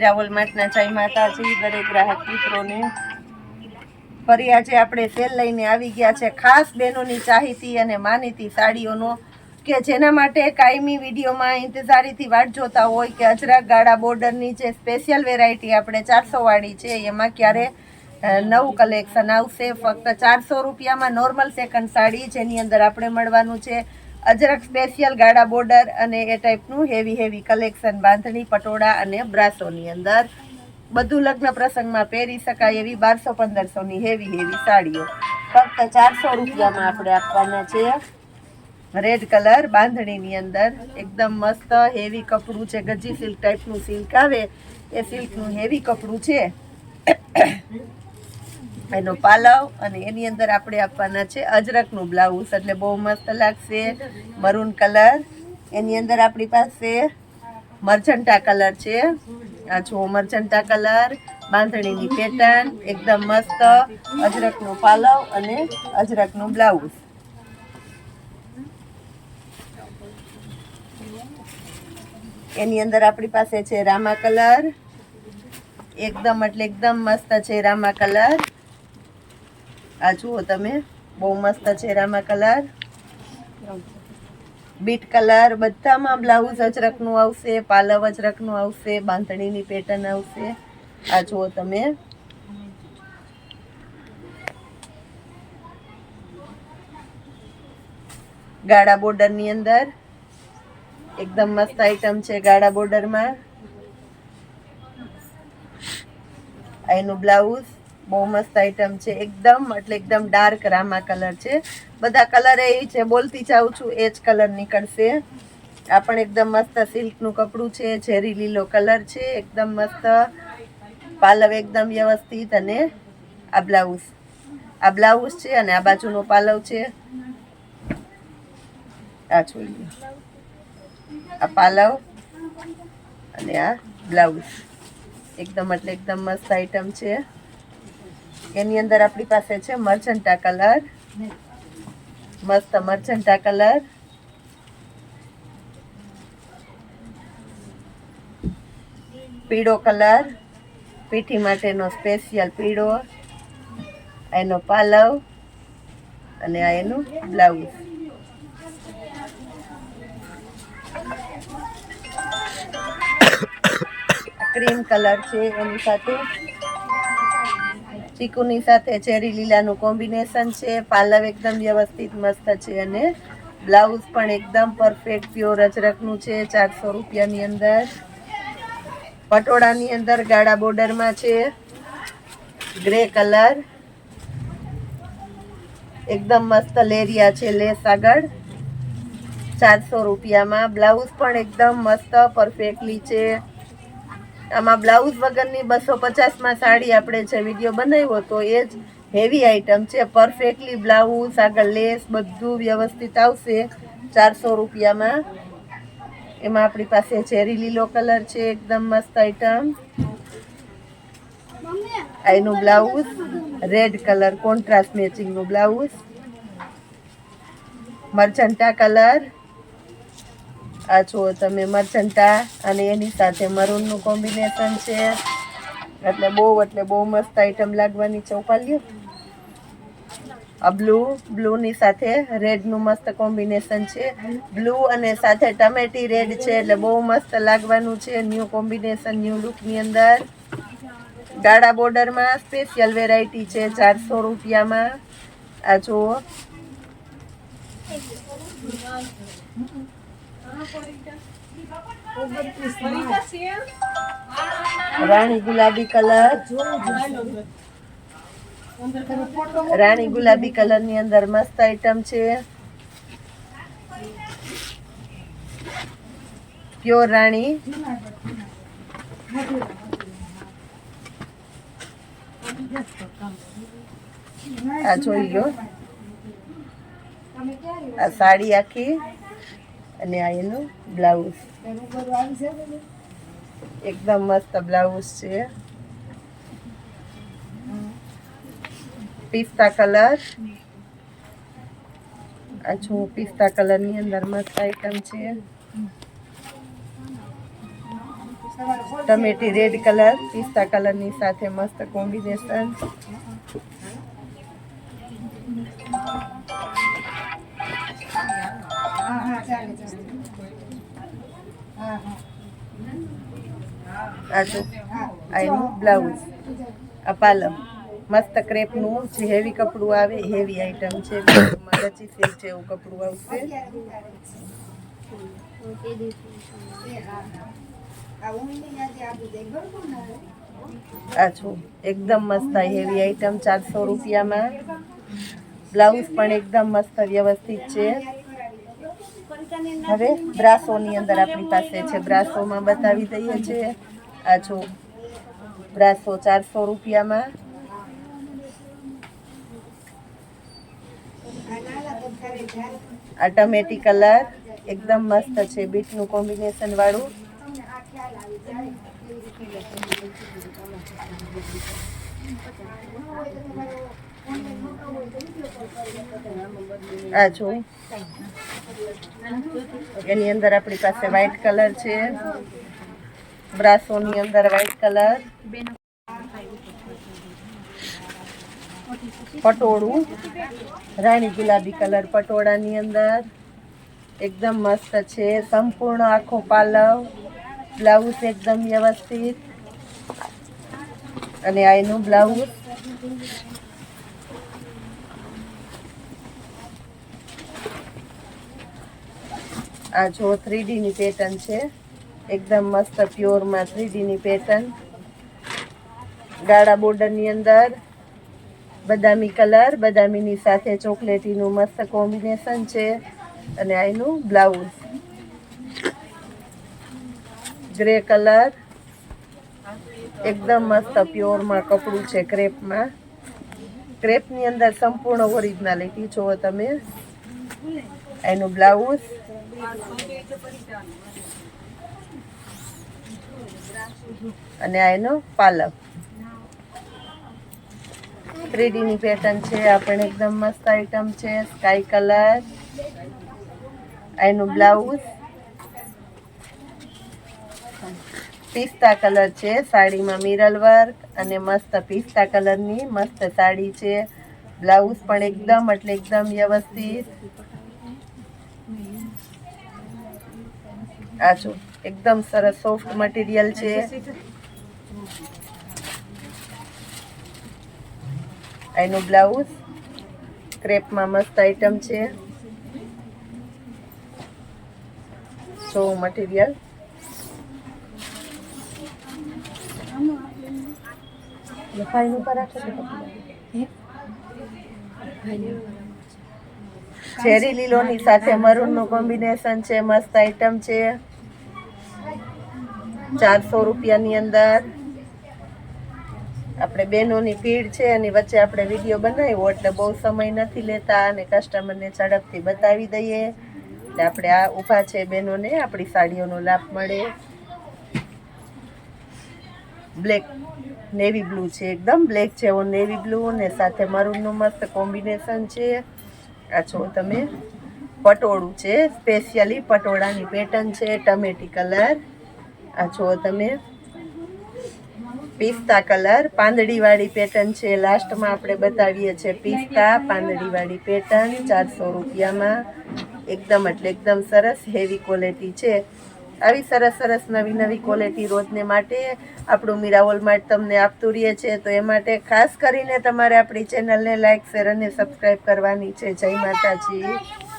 મીરા વોલમાર્ટના જય માતાજી દરેક ગ્રાહક મિત્રોને. ફરી આજે આપણે સેલ લઈને આવી ગયા છે ખાસ બહેનોની ચાહીતી અને માનીતી સાડીઓનો, કે જેના માટે કાયમી વિડીયોમાં ઇંતજારીથી વાટ જોતા હોય કે અજરક ગાળા બોર્ડરની જે સ્પેશિયલ વેરાયટી આપણે 400 વાળી છે એમાં ક્યારે નવું કલેક્શન આવશે. ફક્ત 400 રૂપિયામાં નોર્મલ સેકન્ડ સાડી, જેની અંદર આપણે મળવાનું છે અજરક સ્પેશિયલ ગાળા બોર્ડર અને એ ટાઈપનું હેવી કલેક્શન, બાંધણી, પટોળા અને બ્રાસોની અંદર બધું લગ્ન પ્રસંગમાં પહેરી શકાય એવી 1200-1500ની હેવી સાડીઓ ફક્ત 400 રૂપિયામાં આપણે આપવાના છે. રેડ કલર બાંધણીની અંદર એકદમ મસ્ત હેવી કપડું છે, ગજી સિલ્ક ટાઈપનું સિલ્ક આવે એ સિલ્કનું હેવી કપડું છે. એનો પાલવ અને એની અંદર આપણે આપવાના છે અજરકનું બ્લાઉઝ, એટલે બહુ મસ્ત લાગશે. મરૂન કલર, એની અંદર આપણી પાસે મરચંટા કલર છે. આ જો મરચંટા કલર, બાંધણીની પેટર્ન એકદમ મસ્ત, અજરકનું પાલવ અને અજરકનું બ્લાઉઝ. એની અંદર આપણી પાસે છે રામા કલર, એકદમ મસ્ત છે રામા કલર. આ જુઓ તમે, બહુ મસ્ત છે રામા કલર. બીટ કલર, બધામાં બ્લાઉઝ અજરકનું આવશે, પાલવ અજરકનું આવશે, બાંધણીની પેટર્ન આવશે. આ જુઓ તમે, ગાળા બોર્ડરની અંદર એકદમ મસ્ત આઈટમ છે. ગાળા બોર્ડરમાં એનું બ્લાઉઝ બહુ મસ્ત આઈટમ છે. એકદમ ડાર્ક રામા કલર છે. બધા કલર એ છે, બોલતી જાઉં છું એ જ કલર નીકળશે. આ પણ એકદમ મસ્ત સિલ્કનું કપડું છે, ઝેરી લીલો કલર છે, એકદમ મસ્ત. પાલવ એકદમ વ્યવસ્થિત અને આ બ્લાઉઝ છે અને આ બાજુનો પાલવ છે. આ જોઈએ, આ પાલવ અને આ બ્લાઉઝ એકદમ મસ્ત આઈટમ છે. એની અંદર આપણી પાસે છે મરચંટા કલર, મસ્ત મરચંટા કલર. પીળો કલર, પીઠી માટેનો સ્પેશિયલ પીળો. એનો પાલવ અને આ એનું બ્લાઉઝ. ક્રીમ કલર છે, એની સાથે ચીકુની સાથે ચેરી લીલાનું કોમ્બિનેશન છે. પાલવ એકદમ વ્યવસ્થિત મસ્ત છે અને બ્લાઉઝ પણ એકદમ પરફેક્ટ પ્યોર અજરકનું છે. 400 રૂપિયાની અંદર. પટોળાની અંદર ગાળા બોર્ડરમાં છે ગ્રે કલર, એકદમ મસ્ત લેરિયા છે લેસ આગળ. 400 રૂપિયામાં. બ્લાઉઝ પણ એકદમ મસ્ત પરફેક્ટલી છે. આમાં બ્લાઉઝ વગરની 250માં સાડી આપણે જે વિડીયો બનાવ્યો તો એ જ હેવી આઈટમ છે. પરફેક્ટલી બ્લાઉઝ, આગળ લેસ બધું વ્યવસ્થિત આવશે 400 રૂપિયામાં. એમાં આપણી પાસે ચેરી લીલો કલર છે, એકદમ મસ્ત આઈટમ. એનું બ્લાઉઝ રેડ કલર, કોન્ટ્રાસ્ટ મેચિંગનું બ્લાઉઝ. મરચંટા કલર, આ જુઓ તમે મરચંટા અને એની સાથે મરૂનનું કોમ્બિનેશન છે. એટલે બહુ મસ્ત આઈટમ લાગવાની છે. ઉપાડ્યો આ બ્લૂની સાથે રેડનું મસ્ત કોમ્બિનેશન છે. બ્લુ અને સાથે ટમેટી રેડ છે, એટલે બહુ મસ્ત લાગવાનું છે. ન્યૂ કોમ્બિનેશન, ન્યૂ લુકની અંદર. ગાળા બોર્ડરમાં સ્પેશિયલ વેરાયટી છે 400 રૂપિયામાં. આ જુઓ, રાણી ગુલાબી કલર, રાણી ગુલાબી કલર ની અંદર મસ્ત આઈટમ છે. પ્યોર રાણી. આ જોઈ લો, આ સાડી આખી અને આ એનું બ્લાઉઝ. એકદમ મસ્ત બ્લાઉઝ છે. પિસ્તા કલર, આ જો પિસ્તા કલર ની અંદર મસ્ત આઈટમ છે. ટમેટી રેડ કલર પિસ્તા કલરની સાથે મસ્ત કોમ્બિનેશન. આ જો આનું બ્લાઉઝ, આ પાલમ મસ્ત ક્રેપનું જે હેવી કપડું આવે, હેવી આઈટમ છે. રચી સિલ્ક છે એવું કપડું આવશે. આ જો એકદમ મસ્ત હેવી આઈટમ 400 રૂપિયામાં. બ્લાઉઝ પણ એકદમ મસ્ત વ્યવસ્થિત છે. હવે બ્રાસોની અંદર આપણી પાસે છે, બ્રાસોમાં બતાવી દઈએ છીએ. આ જો બ્રાસો 400 રૂપિયામાં. આ ટમેટી કલર એકદમ મસ્ત છે, બીટનું કોમ્બિનેશન વાળું. આ જો એની અંદર આપણી પાસે વ્હાઈટ કલર છે, બ્રાસોની અંદર વ્હાઈટ કલર. પટોળું રાણી ગુલાબી કલર પટોળાની અંદર એકદમ મસ્ત છે. સંપૂર્ણ આખો પાલવ, બ્લાઉઝ એકદમ વ્યવસ્થિત. અને આ એનું બ્લાઉઝ. આ જો 3D ની પેટર્ન છે, એકદમ મસ્ત પ્યોરમાં 3D ની પેટર્ન. ગાળા બોર્ડરની અંદર બદામી કલર, બદામીની સાથે ચોકલેટીનું મસ્ત કોમ્બિનેશન છે. અને આ એનું બ્લાઉઝ ગ્રે કલર, એકદમ મસ્ત પ્યોરમાં કપડું છે, ક્રેપમાં. ક્રેપની અંદર સંપૂર્ણ ઓરિજિનાલિટી જુઓ તમે. એનું બ્લાઉઝ. અને આ એનો પાલક 3D ની પેટર્ન છે, આ પણ એકદમ મસ્ત આઈટમ છે. સ્કાય કલર, એનું બ્લાઉઝ. પિસ્તા કલર છે, સાડીમાં મિરર વર્ક અને મસ્ત પિસ્તા કલરની મસ્ત સાડી છે. બ્લાઉઝ પણ એકદમ એટલે એકદમ વ્યવસ્થિત. આ જો એકદમ સરસ સોફ્ટ મટીરિયલ છે. એનું બ્લાઉઝ ક્રેપમાં મસ્ત આઈટમ છે. જો મટીરિયલ ચેરી લીલોની સાથે મરૂનનું કોમ્બિનેશન છે, મસ્ત આઈટમ છે. 400 રૂપિયાની અંદર. આપણે બહેનોની ભીડ છે એની વચ્ચે આપણે વિડીયો બનાવ્યો એટલે બહુ સમય નથી લેતા અને કસ્ટમરને ઝડપથી બતાવી દઈએ. એટલે આપણે આ ઊભા છે બહેનોને આપણી સાડીઓનો લાભ મળે. બ્લેક નેવી બ્લુ છે, એકદમ બ્લેક જેવો નેવી બ્લુ ને સાથે મરૂનનું મસ્ત કોમ્બિનેશન છે. આ જો તમે પટોળું છે, સ્પેશિયલી પટોળાની પેટર્ન છે, ટમેટી કલર. આ જો તમે પિસ્તા કલર પાંદડીવાળી પેટર્ન છે. લાસ્ટમાં આપણે બતાવીએ છીએ પિસ્તા પાંદડીવાળી પેટર્ન 400 રૂપિયામાં. એકદમ એટલે એકદમ સરસ હેવી ક્વોલિટી છે. આવી સરસ સરસ નવી નવી ક્વોલિટી રોજને માટે આપણું મીરા વોલમાર્ટ તમને આપતું રહે છે. તો એ માટે ખાસ કરીને તમારે આપણી ચેનલને લાઇક, શેર અને સબસ્ક્રાઈબ કરવાની છે. જય માતાજી.